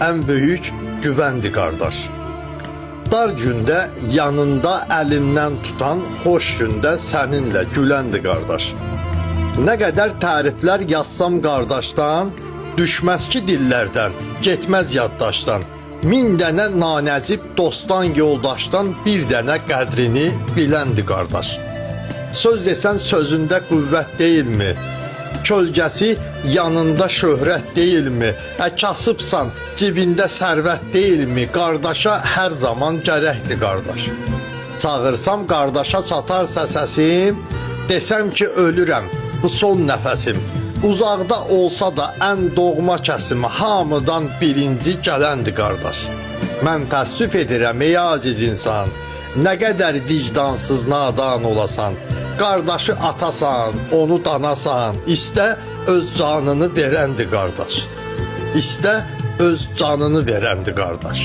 ən böyük güvəndir qardaş. Dar gündə yanında əlindən tutan, xoş gündə səninlə güləndir qardaş. Nə qədər təriflər yazsam qardaşdan, düşməz ki dillərdən, getməz yaddaşdan. 1000 dənə nanəcib dostdan, yoldaşdan bir dənə qədrini biləndir qardaş. Söz desən sözündə qüvvət deyilmi? Kölgəsi yanında şöhrət deyilmi? Kasıbsan, cibində sərvət deyilmi? Qardaşa hər zaman gərəkdir qardaş. Çağırsam qardaşa çatarsa səsim, desəm ki ölürəm, bu son nəfəsim. Uzaqda olsa da ən doğma kəsimi hamıdan birinci gələndir qardaş. Mən təəssüf edirəm ey aciz insan, nə qədər vicdansız nadan olasan. Qardaşı atasan, onu danasan, istə öz canını verəndir qardaş. İstə öz canını verəndir qardaş.